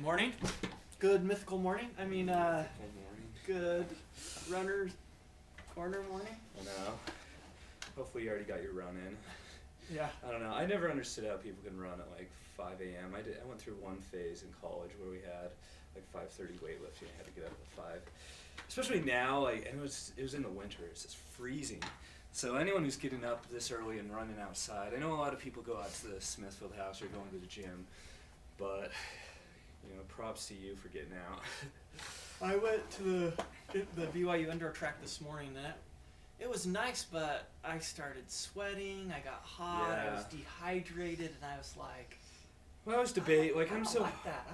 morning. Good mythical morning. I mean, good runner's corner morning. I know. Hopefully you already got your run in. Yeah. I don't know. I never understood how people can run at like 5 a.m. I went through one phase in college where we had like 5:30 weightlifting. I had to get up at 5. Especially now, like, and it was in the winter. It's just freezing. So anyone who's getting up this early and running outside, I know a lot of people go out to the Smithfield house or going to the gym, but props to you for getting out. I went to the BYU indoor track this morning, and it was nice, but I started sweating. I got hot. Yeah. I was dehydrated, and I was like, well, I was debate. I don't like that.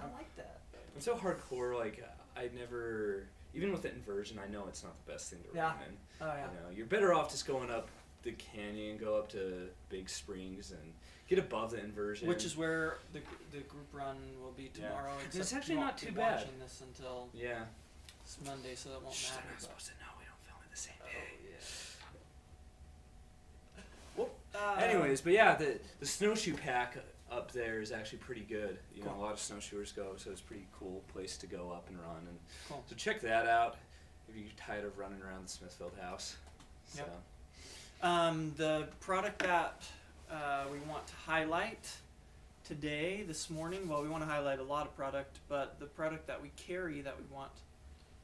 I'm so hardcore. Like I never. Even with the inversion, I know it's not the best thing to run in. Oh, yeah. You're better off just going up the canyon, go up to Big Springs, and get above the inversion. Which is where the group run will be tomorrow. Yeah. It's actually not too bad. Watching this until it's Monday, so that won't matter. They're not supposed to know we don't film it the same day. Anyways, but yeah, the snowshoe pack up there is actually pretty good. Cool. A lot of snowshoers go, so it's a pretty cool place to go up and run. And cool. So check that out if you're tired of running around the Smithfield house. So. Yep. The product that we want to highlight today, this morning, well, we want to highlight a lot of product, but the product that we carry that we want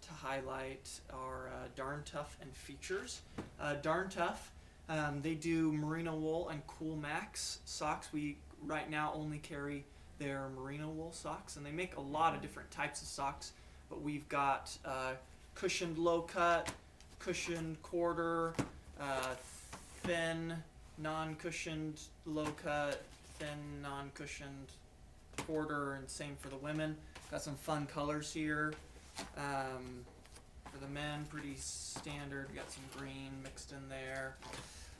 to highlight are Darn Tough and Features. Darn Tough, they do merino wool and Cool Max socks. We right now only carry their merino wool socks, and they make a lot of different types of socks, but we've got cushioned low cut, cushioned quarter, thin non-cushioned low cut, thin non-cushioned quarter, and same for the women. Got some fun colors here. For the men, pretty standard. We got some green mixed in there.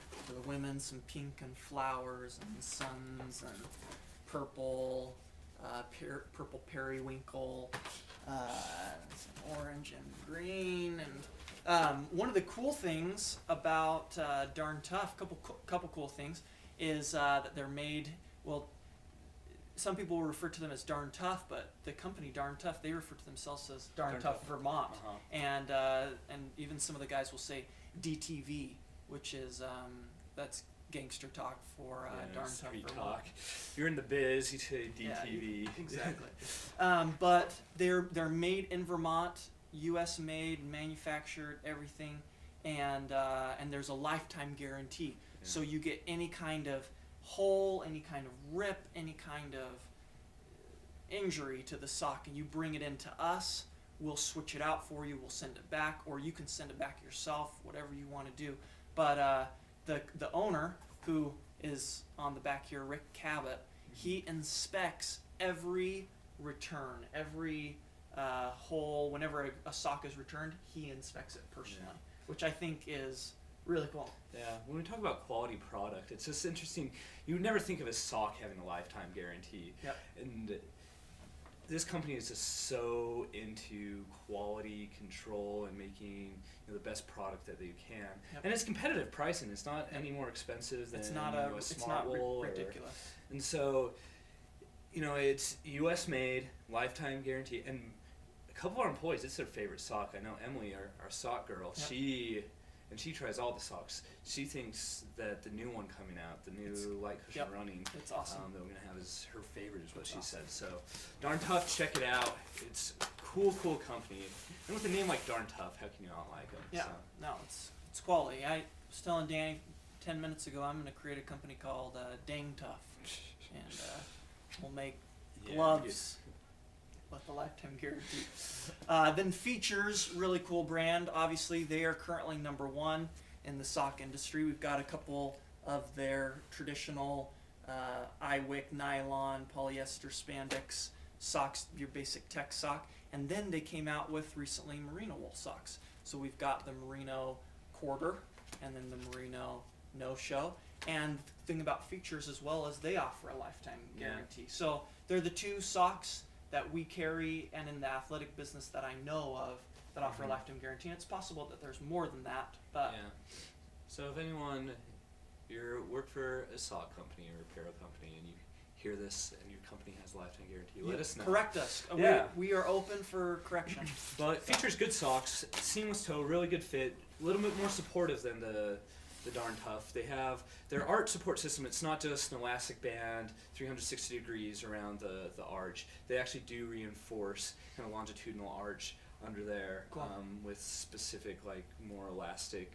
For the women, some pink and flowers and suns and purple, purple periwinkle, some orange and green. And one of the cool things about Darn Tough, couple cool things, is that they're made, well, some people will refer to them as Darn Tough, but the company Darn Tough, they refer to themselves as Darn Tough Vermont. Uh-huh. And even some of the guys will say DTV, which is that's gangster talk for Darn Tough Vermont. Talk. You're in the biz, you say DTV. Yeah, exactly. But they're made in Vermont, U.S. made, manufactured, everything, and there's a lifetime guarantee. Yeah. So you get any kind of hole, any kind of rip, any kind of injury to the sock, and you bring it into us, we'll switch it out for you, we'll send it back, or you can send it back yourself, whatever you want to do. But the owner, who is on the back here, Rick Cabot, he inspects every return, every hole. Whenever a sock is returned, he inspects it personally, which I think is really cool. Yeah, when we talk about quality product, it's just interesting. You would never think of a sock having a lifetime guarantee. Yep. And this company is just so into quality control and making the best product that they can. Yep. And it's competitive pricing. It's not any more expensive than a Smart Wool. Ridiculous. And so, it's U.S. made, lifetime guarantee. And a couple of our employees, it's their favorite sock. I know Emily, our sock girl, she tries all the socks. She thinks that the new one coming out, the new light cushion running, it's awesome. That we're going to have is her favorite, is what she said. So, Darn Tough, check it out. It's cool company. And with a name like Darn Tough, how can you not like them? Yeah, so. No, it's quality. I was telling Danny 10 minutes ago, I'm going to create a company called Dang Tough, and we'll make gloves with a lifetime guarantee. Then Features, really cool brand. Obviously, they are currently number one in the sock industry. We've got a couple of their traditional iWick, nylon, polyester, spandex socks, your basic tech sock. And then they came out with recently merino wool socks. So we've got the merino quarter and then the merino no-show. And the thing about Features as well is they offer a lifetime guarantee. So they're the two socks that we carry and in the athletic business that I know of that offer a lifetime guarantee. And it's possible that there's more than that, but so if anyone, you work for a sock company or apparel company and you hear this and your company has a lifetime guarantee, let us know. Correct us. Yeah. We are open for correction. But features good socks, seamless toe, really good fit, a little bit more supportive than the Darn Tough. They have their arch support system. It's not just an elastic band 360 degrees around the arch. They actually do reinforce kind of longitudinal arch under there, Cool. with specific, like, more elastic.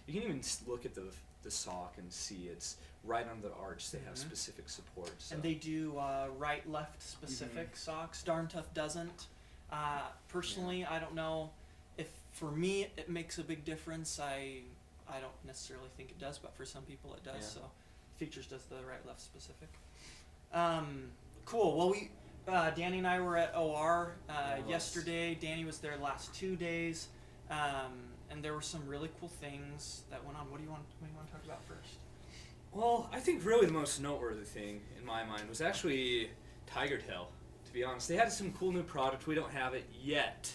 You can even look at the sock and see it's right under the arch. They have specific support. So. And they do right-left specific socks. Darn Tough doesn't. Personally, I don't know if for me it makes a big difference. I don't necessarily think it does, but for some people it does. Yeah. So Features does the right-left specific. Cool. Well, Danny and I were at OR yesterday. Danny was there last 2 days, and there were some really cool things that went on. What do you want to talk about first? Well, I think really the most noteworthy thing in my mind was actually Tiger Tail, to be honest. They had some cool new product. We don't have it yet.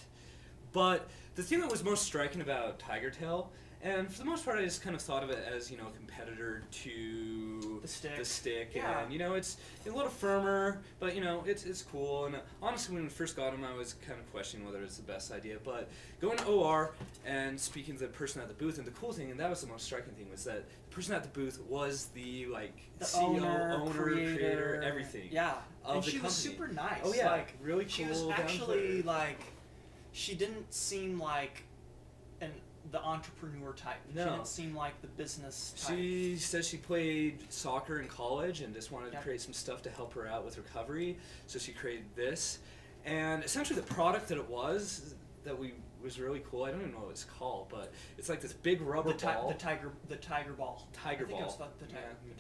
But the thing that was most striking about Tiger Tail, and for the most part I just kind of thought of it as, a competitor to The stick. Yeah. And, it's a little firmer, but, it's cool. And honestly, when we first got them, I was kind of questioning whether it's the best idea. But going to OR and speaking to the person at the booth, and the cool thing, and that was the most striking thing, was that the person at the booth was the CEO, owner, creator, everything. Yeah. Of And the she was company. super nice. Oh, yeah. Like, really cool. she was down to actually earth. she didn't seem like the entrepreneur type. No. She didn't seem like the business type. She says she played soccer in college and just wanted to Yep. create some stuff to help her out with recovery, so she created this. And essentially the product that it was really cool. I don't even know what it's called, but it's like this big rubber ball. The tiger ball. Tiger I think ball. It was the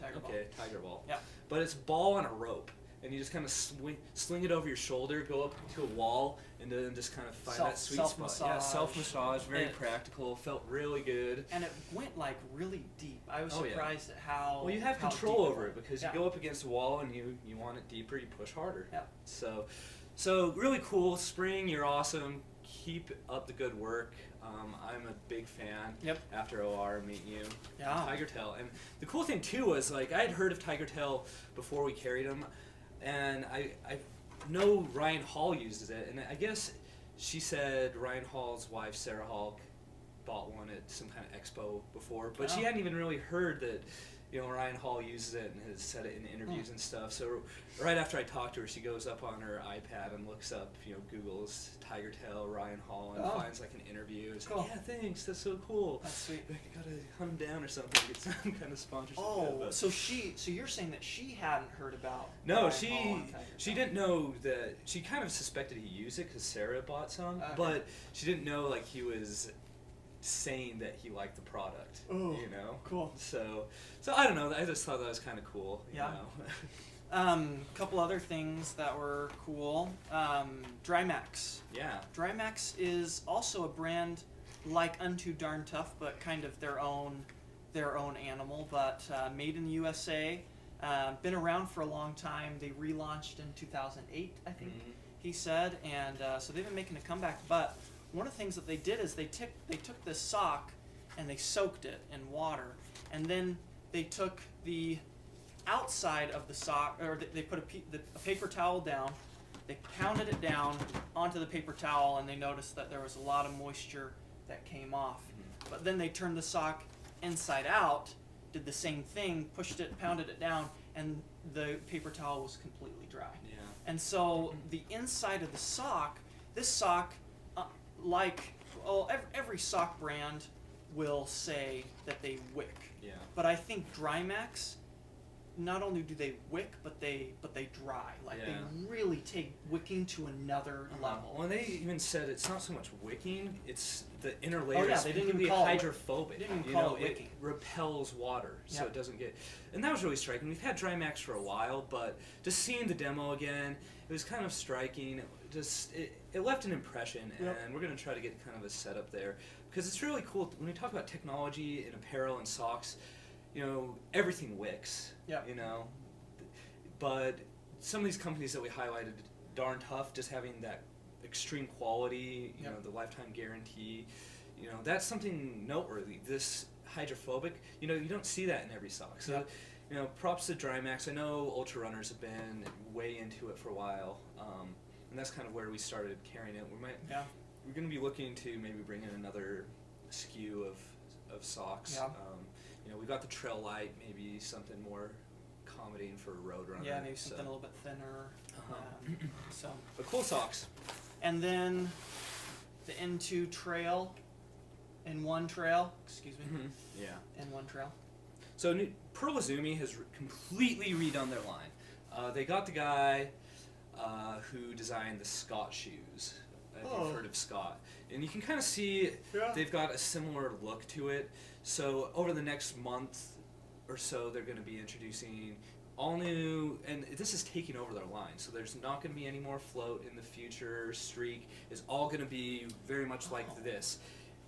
tiger ball. Okay, tiger ball. Yeah. But it's ball on a rope, and you just kind of sling it over your shoulder, go up to a wall, and then just kind of find that sweet spot. Self-massage. Yeah, self-massage, very It- practical, felt really good. And it went really deep. I was Oh, yeah. surprised at how. Well, you have how control deep over it because Yeah. you go up against a wall and you want it deeper, you push harder. Yeah. So really cool. Spring, you're awesome. Keep up the good work. I'm a big fan. Yep. After OR, meet you. Yeah. Tiger Tail. And the cool thing too was, like, I had heard of Tiger Tail before we carried him, and I know Ryan Hall uses it, and I guess she said Ryan Hall's wife, Sarah Hall, bought one at some kind of expo before, but she Oh. hadn't even really heard that, Ryan Hall uses it and has said it in interviews and stuff. So right after I talked to her, she goes up on her iPad and looks up, Google's Tiger Tail, Ryan Hall, and finds like an interview. It's Cool. like, yeah, thanks, that's so cool. That's sweet. I gotta hunt him down or something, get some kind of sponsorship. Oh, but- so you're saying that she hadn't heard about? No, Ryan Hall she on Tiger she Tail. didn't know that. She kind of suspected he used it because Sarah bought some, Okay. but she didn't know, like, he was saying that he liked the product. Oh, cool. So I don't know. I just thought that was kind of cool. Yeah. You know? Couple other things that were cool. Drymax. Yeah. Drymax is also a brand like unto Darn Tough, but kind of their own animal, but made in the USA. Been around for a long time. They relaunched in 2008, I think he said, and so they've been making a comeback. But one of the things that they did is they took this sock and they soaked it in water, and then they took the outside of the sock, or they put a paper towel down. They pounded it down onto the paper towel, and they noticed that there was a lot of moisture that came off. But then they turned the sock inside out, did the same thing, pushed it, pounded it down, and the paper towel was completely dry. Yeah. And so the inside of the sock, this sock, every sock brand will say that they wick. Yeah. But I think Drymax, not only do they wick, but they dry. Like Yeah. they really take wicking to another level. Well, they even said it's not so much wicking; it's the inner layer yeah, is they didn't even completely call it hydrophobic. they didn't even you call know, it wicking. repels water, so Yeah. it doesn't get. And that was really striking. We've had Drymax for a while, but just seeing the demo again, it was kind of striking. It left an impression, Yep. and we're gonna try to get kind of a setup there because it's really cool when we talk about technology in apparel and socks. Everything wicks. Yep. But some of these companies that we highlighted, Darn Tough, just having that extreme quality, Yep. the lifetime guarantee, that's something noteworthy. This hydrophobic, you don't see that in every sock. So, Yep. props to Drymax. I know ultra runners have been way into it for a while, and that's kind of where we started carrying it. We're going to be looking to maybe bring in another SKU of socks. Yeah. We got the Trail Light, maybe something more accommodating for a road runner. Yeah, maybe something a little bit thinner. So. But cool socks. And then the N2 Trail, N1 Trail, excuse me. Mm-hmm. Yeah. N1 Trail. So Pearl Izumi has completely redone their line. They got the guy who designed the Scott shoes. You've heard of Scott. And you can kind of see they've got a similar look to it. So over the next month or so, they're going to be introducing all new, and this is taking over their line. So there's not going to be any more float in the future. Streak is all going to be very much like this.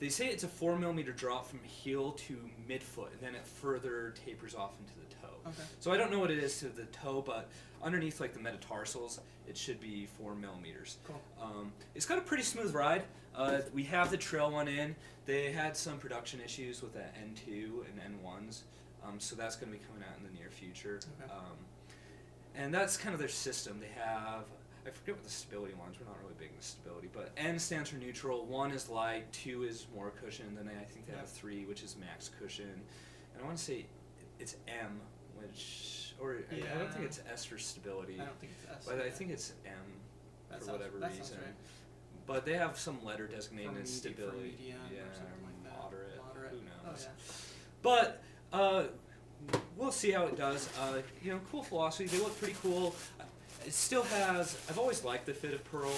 They say it's a 4mm drop from heel to midfoot, and then it further tapers off into the toe. Okay. So I don't know what it is to the toe, but underneath like the metatarsals, it should be 4mm. Cool. It's got a pretty smooth ride. We have the trail one in. They had some production issues with the N2 and N1s, so that's going to be coming out in the near future. Okay. And that's kind of their system. They have, I forget what the stability ones. We're not really big in the stability, but N stands for neutral. 1 is light, 2 is more cushion, then I think they have a 3, which is max cushion, and I want to say it's M, which, or I don't think it's S for stability. I don't think it's S. But I think it's M for whatever reason. Right. But they have some letter designating as For stability. medium Yeah, or something like that. moderate. Who knows? Oh, yeah. But we'll see how it does. Cool philosophy. They look pretty cool. It still has. I've always liked the fit of Pearl.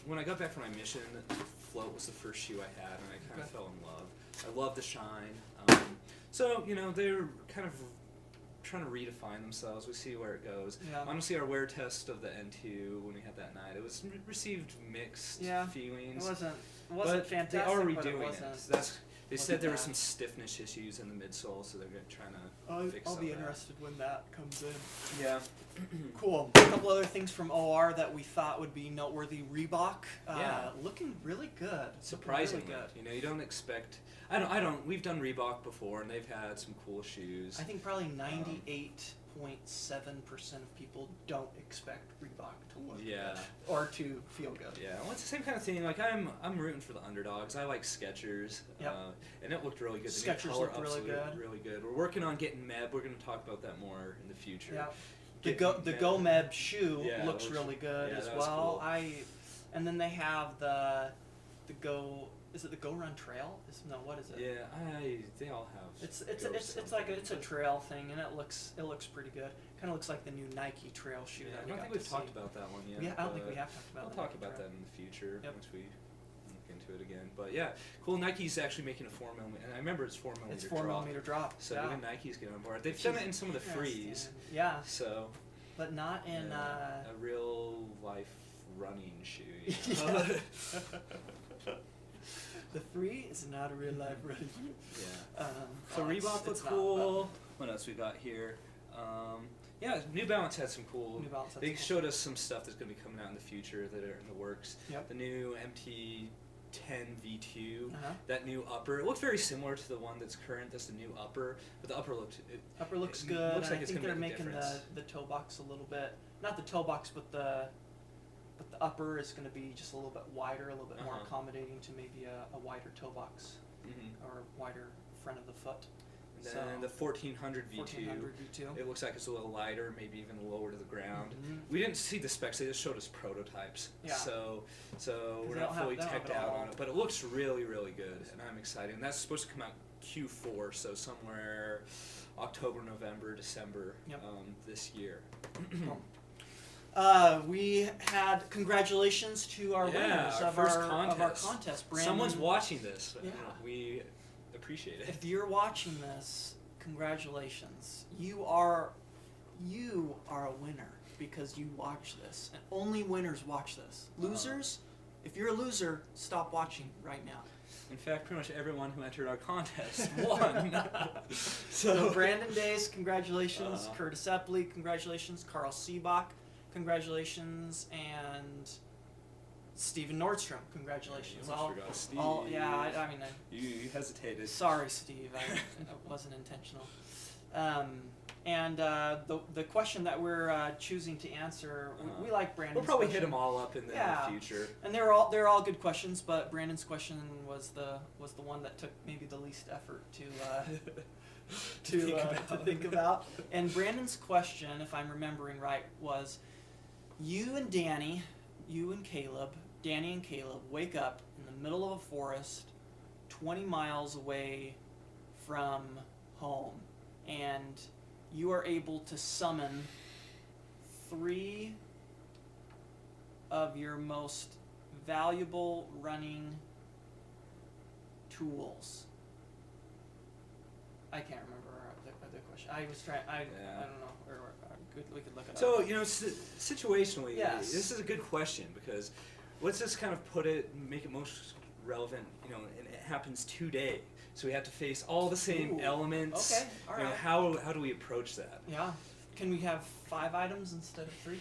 When I got back from my mission, the float was the first shoe I had, and I kind of fell in love. I love the shine. So they're kind of trying to redefine themselves. We see where it goes. Yeah. Honestly, our wear test of the N2 when we had that night, it was received mixed feelings. It wasn't fantastic. They are but redoing it. They said there were some stiffness issues in the midsole, so they're trying to fix I'll some be of that. interested when that comes in. Yeah. Cool. A couple other things from OR that we thought would be noteworthy. Reebok, looking really good. Surprisingly, really good. You don't expect. I don't. We've done Reebok before, and they've had some cool shoes. I think probably 98.7% of people don't expect Reebok to look good or to feel good. Yeah, well, it's the same kind of thing. Like I'm rooting for the underdogs. I like Skechers, and it looked really good. The Skechers new color, looked really good. Really good. We're working on getting Meb. We're going to talk about that more in the future. Yeah. The Go Meb shoe looks really good as well. Cool. And then they have the Go. Is it the Go Run Trail? What is it? Yeah, they all have. It's like it's a trail thing, and it looks pretty good. Kind of looks like the new Nike Trail shoe. Yeah, that I don't think we've talked about that one yet. I don't think we have talked about. We'll talk about that in the future once we look into it again. But yeah, cool. Nike's actually making a 4mm, and I remember it's 4mm. It's 4mm drop. So even Nike's getting on board. They've done it in some of the frees. Yeah. So. But not in a real life running shoe. The free is not a real life running shoe. Yeah. So Reebok looks cool. What else we got here? New Balance had some cool. They showed us some stuff that's going to be coming out in the future that are in the works. Yep. The new MT10 V2, that new upper. It looks very similar to the one that's current. That's the new upper, but the upper looks good. Looks like I it's think going to they're make a making difference. the toe box a little bit. Not the toe box, but the upper is going to be just a little bit wider, a little bit more accommodating to maybe a wider toe box or wider front of the foot. And then the 1400 V2. 1400 V2. It looks like it's a little lighter, maybe even lower to the ground. We didn't see the specs; they just showed us prototypes. Yeah. So we're not fully teched out on it, but it looks really, really good, and I'm excited. And that's supposed to come out Q4, so somewhere October, November, December this year. We had congratulations to our winners of our contest. Brandon, someone's watching this. Yeah. We appreciate it. If you're watching this, congratulations. You are a winner because you watch this, and only winners watch this. Losers, if you're a loser, stop watching right now. In fact, pretty much everyone who entered our contest won. So Brandon Days, congratulations. Curtis Epley, congratulations. Carl Seebach, congratulations, and Steven Nordstrom, congratulations. You almost forgot Steve. I mean, you hesitated. Sorry, Steve. It wasn't intentional. And the question that we're choosing to answer, we like Brandon's. We'll probably question. hit them all up in the future. And they're all good questions, but Brandon's question was the one that took maybe the least effort to think about. And Brandon's question, if I'm remembering right, was you and Danny and Caleb wake up in the middle of a forest 20 miles away from home, and you are able to summon 3 of your most valuable running tools. I can't remember the question. I was trying. I don't know. We could look it up. So situationally, yes. This is a good question because let's just kind of put it, make it most relevant. And it happens today, so we have to face all the same elements. Okay. All right. How do we approach that? Yeah. Can we have 5 items instead of 3?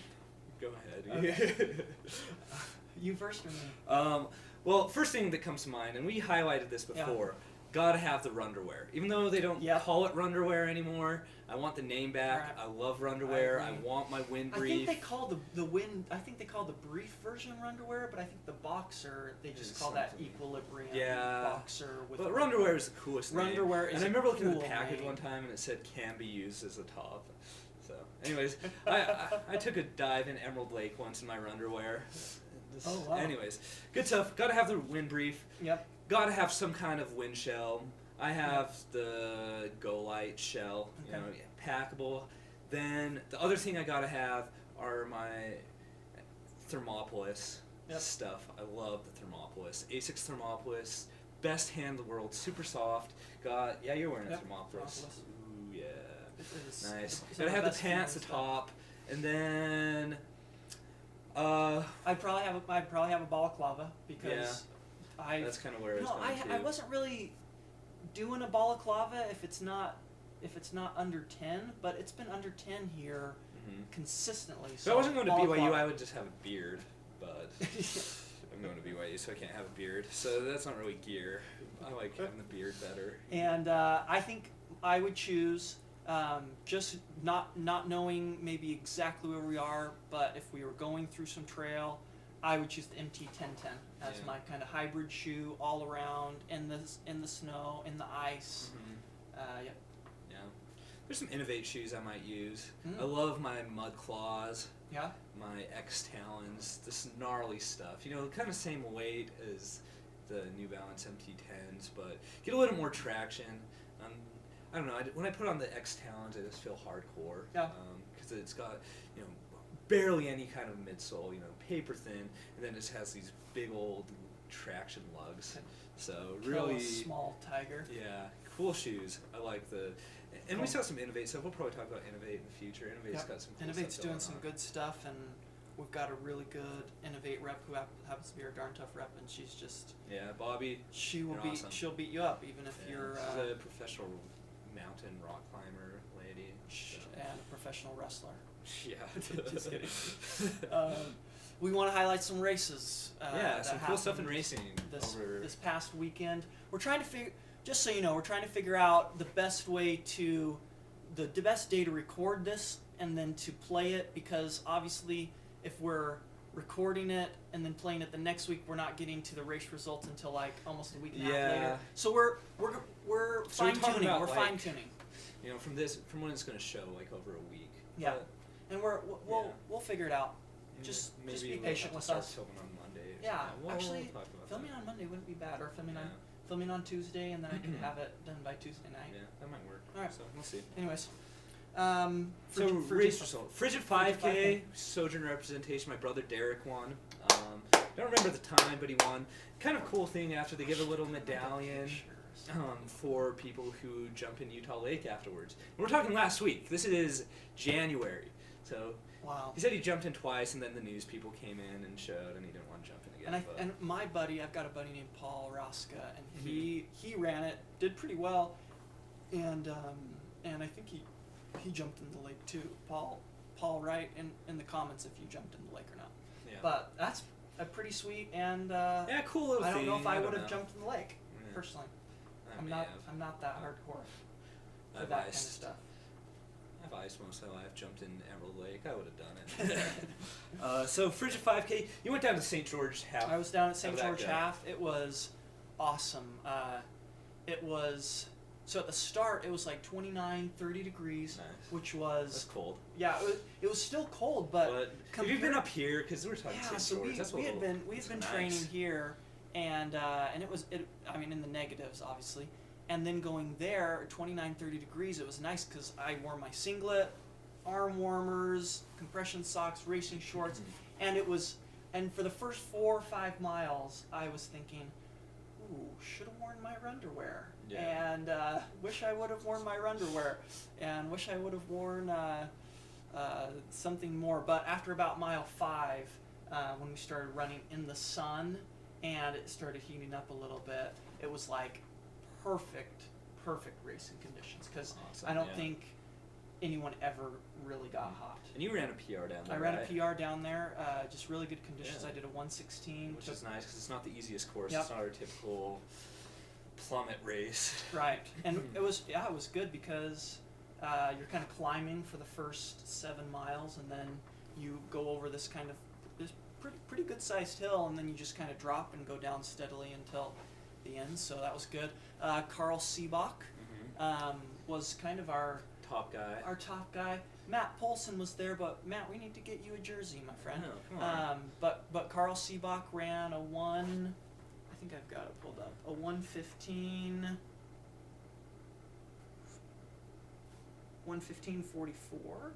Go ahead. Okay. You first or me? Well, first thing that comes to mind, and we highlighted this before, gotta have the runderwear. Even though they don't call it runderwear anymore, I want the name back. Right. I love runderwear. I want my wind brief. I think they call the brief version runderwear, but I think the boxer they just call that equilibrium boxer. But runderwear is the coolest name. Runderwear is. And I remember looking at cool the package name. one time, and it said "can be used as a top." So, anyways, I took a dive in Emerald Lake once in my runderwear. Oh wow. Anyways, good stuff. Gotta have the wind brief. Yep. Gotta have some kind of wind shell. I have the Go Light shell, packable. Then the other thing I gotta have are my Thermopolis stuff. I love the Thermopolis. Asics Thermopolis, best hand in the world, super soft. You're wearing a Thermopolis. Ooh, yeah. Nice. Gotta have the pants, the top, and then I'd probably have a balaclava because that's kind of where it's going I wasn't really doing a balaclava if it's not under 10, but it's been under 10 here consistently. So I wasn't going to BYU, I would just have a beard, but I'm going to BYU, so I can't have a beard. So that's not really gear. I like having the beard better. And I think I would choose, just not knowing maybe exactly where we are, but if we were going through some trail, I would choose the MT-1010 as my kind of hybrid shoe all around in the snow, in the ice. Yeah. There's some Innovate shoes I might use. I love my Mud Claws. Yeah. My X Talons, this gnarly stuff. Kind of same weight as the New Balance MT-10s, but get a little more traction. I don't know. When I put on the X Talons, I just feel hardcore. Yeah. Because it's got barely any kind of midsole. Paper thin, and then it just has these big old traction lugs. So really small tiger. Yeah, cool shoes. I like the. And we saw some Innovate stuff. We'll probably talk about Innovate in the future. Innovate's got some cool Innovate's stuff doing some good stuff, and we've got a really good Innovate rep who happens to be our darn tough rep, and she's just Bobby. Awesome. She'll beat you up even if you're she's a professional mountain rock climber lady and a professional wrestler. Yeah. Just kidding. We want to highlight some races. Some cool stuff in racing this past weekend. We're trying to figure. Just so you know, we're trying to figure out the best way the best day to record this and then to play it, because obviously if we're recording it and then playing it the next week, we're not getting to the race results until like almost a week and a half later. So we're fine tuning. We're fine tuning. From when it's going to show like over a week. Yeah, and we'll figure it out. Just be patient with us. Filming on Monday. Yeah, actually, filming on Monday wouldn't be bad, or filming on Tuesday, and then I could have it done by Tuesday night. Yeah, that might work. All right. So we'll see. Anyways. Race result. Frigid 5K, Sojourn representation. My brother Derek won. Don't remember the time, but he won. Kind of cool thing after they give a little medallion for people who jump in Utah Lake afterwards. And we're talking last week. This is January. So he said he jumped in twice, and then the news people came in and showed, and he didn't want to jump in again. And my buddy, I've got a buddy named Paul Raska, and he ran it, did pretty well, and I think he jumped in the lake too. Paul, write in the comments if you jumped in the lake or not. Yeah. But that's a pretty sweet and cool little thing. I don't know if I would have jumped in the lake personally. I'm not that hardcore for that kind of stuff. I've iced most of my life. Jumped in Emerald Lake. I would have done it. So Frigid 5K. You went down to St. George half. I was down at St. How did that George go? half. It was awesome. It was so at the start it was like 29, 30 degrees, Nice. which That's was cold. yeah. It was still cold, but Have you been up here? Because we're talking yeah. St. So George. That's we had been that's training nice. here, and it was I mean in the negatives obviously, and then going there 29, 30 degrees. It was nice because I wore my singlet, arm warmers, compression socks, racing shorts, and it was. And for the first 4 or 5 miles, I was thinking, ooh, should have worn my underwear. Yeah. And wish I would have worn my underwear. And wish I would have worn something more. But after about mile 5, when we started running in the sun and it started heating up a little bit, it was like perfect racing conditions. Because Awesome, I don't yeah. think anyone ever really got hot. And you ran a PR down there, I ran right? a PR down there, just really good conditions. Yeah. I did a 116. Which is nice because it's not the easiest course. Yep. It's not our typical plummet race. Right, and it was good because you're kind of climbing for the first 7 miles, and then you go over this pretty good sized hill, and then you just kind of drop and go down steadily until the end. So that was good. Carl Seebach was kind of our Top guy. top guy. Matt Polson was there, but Matt, we need to get you a jersey, my friend. Oh, come on. But Carl Seebach ran a 1. I think I've got it pulled up. A 1:15. 1:15:44.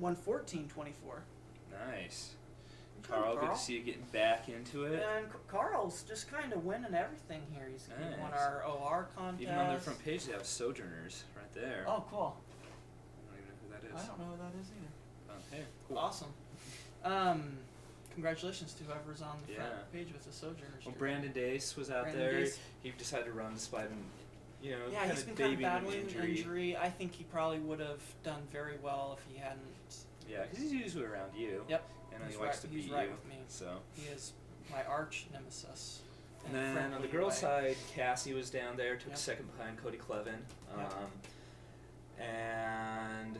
1:14:24. Nice. Good, Carl, good Carl. to see you getting back into it. And Carl's just kind of winning everything here. He won Nice. our OR contest. Even on their front page, they have Sojourners right there. Oh, cool. I don't even know who that I is. don't know who that is either. Oh, hey, cool. Awesome. Congratulations to whoever's on the front Yeah. page with the Sojourners. Well, jersey. Brandon Dace was out Brandon there. Dace. He decided to run despite him, Yeah, kind he's of been kind of babying an battling injury. I think he probably would have done very well if he hadn't. Yeah, because he's usually around you. Yep. And He's he likes right- to he's beat right you. with me. So. He is my arch nemesis. And in a then on the friendly girls' way. side, Cassie was down there, took Yep. second behind Cody Clevin. Yep. And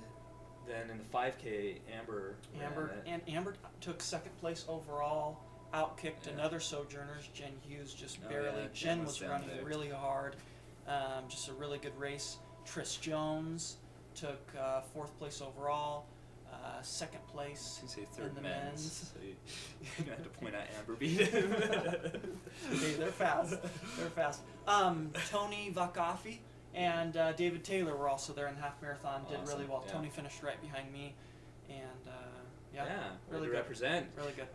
then in the 5K, Amber ran it. Amber took second place overall. Outkicked Yeah. another Sojourners. Jen Hughes just Oh, barely. yeah, Jen was was down running there. really hard. Just a really good race. Tris Jones took 4th place overall. Second place You say in third the men's. men's. So you had to point out Amber beat him. Hey, they're fast. They're fast. Tony Vakafi and David Taylor were also there in the half marathon. Did really Awesome, well. yeah. Tony finished right behind me, and Yeah, really way to good. represent. Really good.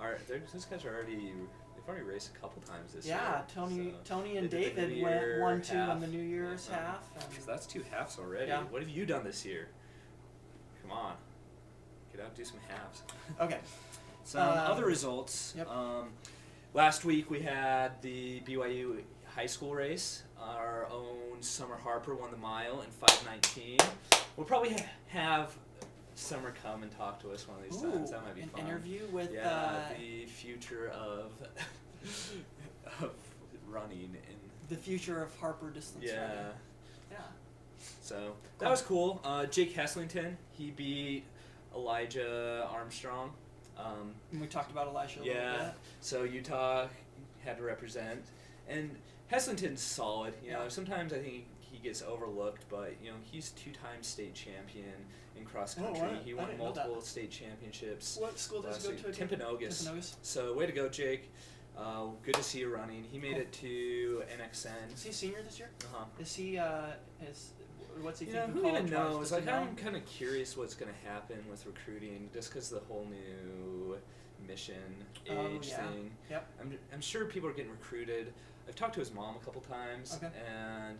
Those guys are they've already raced a couple times this year. Yeah, Tony and they did the David New went Year 1-2 half. on the New Year's Yeah. half. Because that's 2 halves already. Yeah. What have you done this year? Come on. Get out and do some halves. Okay. Some other results. Yep. Last week we had the BYU high school race. Our own Summer Harper won the mile in 5:19. We'll probably have Summer come and talk to us one of these times. That might be an fun. interview with the future of of running in. the future of Harper distance Yeah. running. Yeah. So that was cool. Jake Heslington, he beat Elijah Armstrong. And we talked about Elijah a little Yeah. bit. So Utah had to represent, and Heslington's solid. You know, Yeah. sometimes I think he gets overlooked, but he's 2-time state champion in cross Oh, country. wow. He I won didn't know that. multiple state championships. What school does last he go week. to again? Timpanogos. Timpanogos. So way to go, Jake. Good to see you running. He made Cool. it to NXN. Is he a senior this year? Uh-huh. Is he, what's he You know, thinking who even college-wise? knows? Does he Like, know? I'm kind of curious what's going to happen with recruiting, just because of the whole new mission age yeah. thing. Yep. I'm sure people are getting recruited. I've talked to his mom a couple times, Okay. and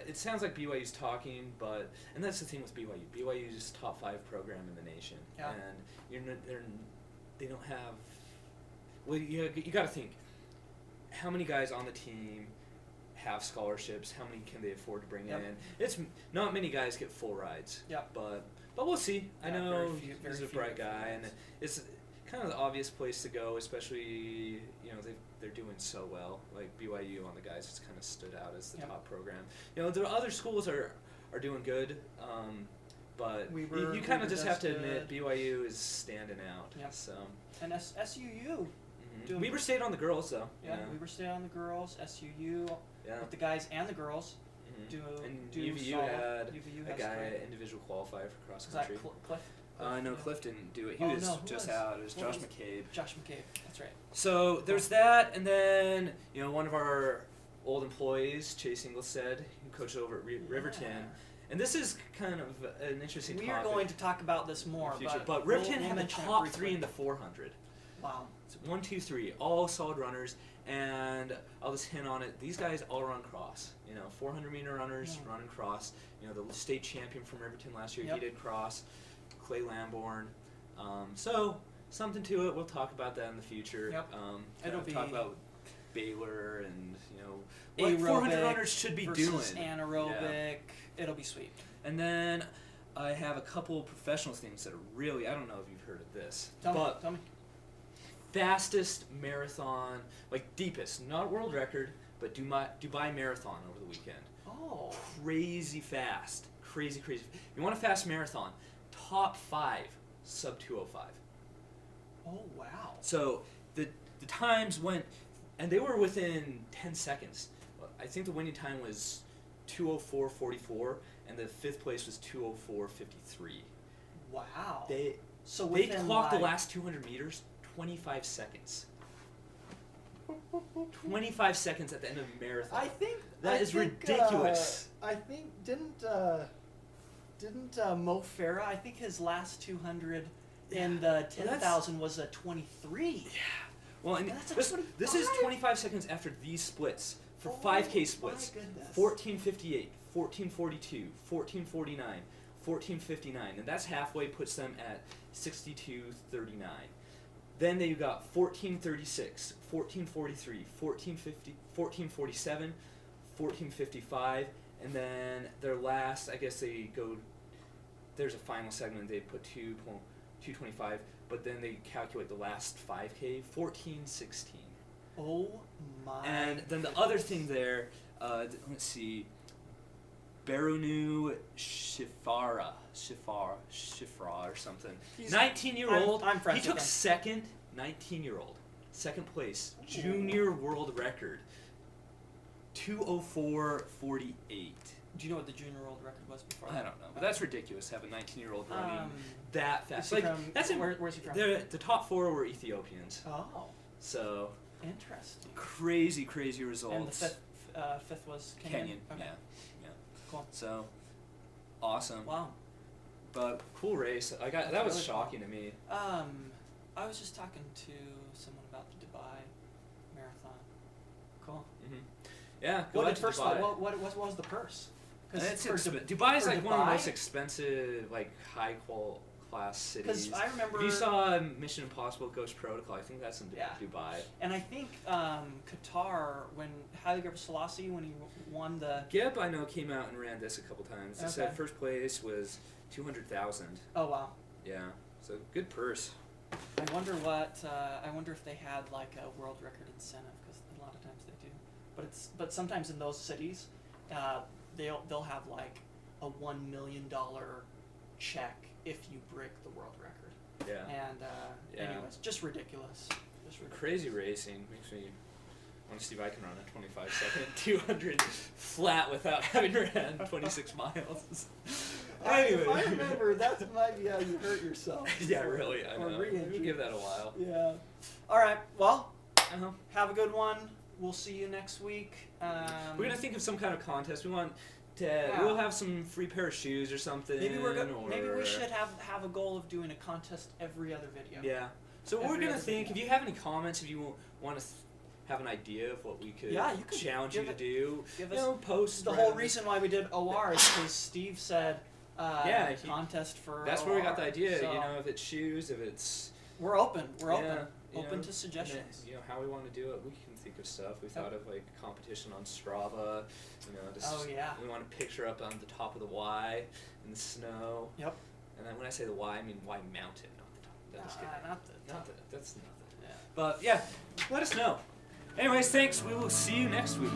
it sounds like BYU's talking, and that's the thing with BYU. BYU is top 5 program in the nation, Yeah. and they don't have. Well, you got to think. How many guys on the team have scholarships? How many can they afford to bring Yep. in? It's not many guys get full rides. Yep. But we'll see. I Yeah, know very he's a few bright get full guy, and rides. it's kind of the obvious place to go, especially they're doing so well. Like BYU on the guys, it's kind of stood out as the Yep. top program. The other schools are are doing good. But Weber you kind of just does have to admit good. BYU is standing out. Yep. So. And SUU. Doing Weber stayed on the girls though. Yeah, Weber stayed on the girls. SUU Yeah. with the guys and the girls. Do And do UVU solid. had UVU a has guy great. individual qualifier for cross Was that country. Cliff? No, Yeah. Cliff didn't do it. He Oh, was no, who just was? out. It was What Josh was- McCabe. Josh McCabe. That's right. So there's that, and then one of our old employees, Chase Ingolstead, who coached over at Riverton, Yeah. and this is kind of an interesting We topic. are going to talk about this more, in the future, but Riverton we'll had the mention it top briefly. 3 in the 400. Wow. So 1, 2, 3, all solid runners, and I'll just hint on it. These guys all run cross. 400-meter runners Yeah. running cross. The state champion from Riverton last year, Yep. he did cross. Clay Lamborn. So something to it. We'll talk about that in the future. Yep. It'll It'll talk be about Baylor and what aerobic 400 runners should be versus doing. anaerobic. It'll be sweet. And then I have a couple professional things that are really, I don't know if you've heard of this, Tell but me. fastest marathon, like deepest, not world record, but Dubai Marathon over the weekend. Oh. Crazy fast. Crazy. You want a fast marathon, top 5, sub 2:05. Oh wow. So the times went, and they were within 10 seconds. I think the winning time was 2:04:44, and the 5th place was 2:04:53. Wow. They within clocked the like- last 200 meters 25 seconds. 25 seconds at the end of a marathon. I think That is ridiculous. I think didn't Mo Farah? I think his last 200 in the 10,000 was a 23. Yeah. Well, and That's a this is 25. 25 seconds after these splits for Oh, 5K splits. my goodness. 14:58, 14:42, 14:49, 14:59, and that's halfway puts them at 62:39. Then they got 14:36, 14:43, 14:50, 14:47, 14:55, and then their last, I guess they go. There's a final segment. They put 2:25, but then they calculate the last 5K 14:16. Oh my. And then the other thing there, let's see, Barunu Shifra or something. He's- 19-year-old. I'm friends He took with him. second. 19-year-old, second place, junior world record. 2:04:48. Do you know what the junior world record was before? I don't know, but that's ridiculous. Have a 19-year-old running that fast. Is he from, that's where's he from? The top 4 were Ethiopians. Oh, So interesting. crazy results. And the fifth was Kenyan. Okay. Yeah. Cool. So awesome. Wow. But cool race. That was really shocking to me. I was just talking to someone about the Dubai Marathon. Cool. Yeah. Go What out did to first Dubai. what was the purse? It's for Dubai is for like one of the Dubai? most expensive, like high class cities. Because I remember. If you saw Mission Impossible: Ghost Protocol, I think that's in Yeah. Dubai. And I think Qatar, when Haile Selassie, when he won the. Gib, I know, came out and ran this a couple times. They said Okay. first place was 200,000. Oh wow. Yeah, so good purse. I wonder what. I wonder if they had like a world record incentive, because a lot of times they do. But sometimes in those cities, they'll have like a $1 million check if you break the world record. Yeah. And Yeah. anyways, just ridiculous. Crazy racing makes me want to see if I can run a 25-second 200 flat without having ran 26 miles. Anyway. If I remember, that might be how you hurt yourself. Yeah, really. I Or know. re-injury. We'll give that a while. Yeah. All right. Well, Uh-huh. have a good one. We'll see you next week. We're gonna think of some kind of contest. We want to. Yeah. We'll have some free pair of shoes or something. Maybe or, maybe we should have a goal of doing a contest every other video. Yeah. So Every we're gonna other think. video. If you have any comments, if you want to have an idea of what we could, Yeah, you could challenge you give to it- do, give you us know, post. The whole random- reason why we did OR is because Steve said, Yeah, contest for That's OR. where we got the idea. So You know, if it's shoes, if it's we're open. We're yeah, open. you Open know, to suggestions. and then, how we want to do it. We can think of stuff. We thought of like competition on Strava. Just, Oh, yeah. We want to picture up on the top of the Y in the snow. Yep. And then when I say the Y, I mean Y mountain, not the top. No, just kidding. Not the That's nothing. Yeah. But yeah, let us know. Anyways, thanks. We will see you next week.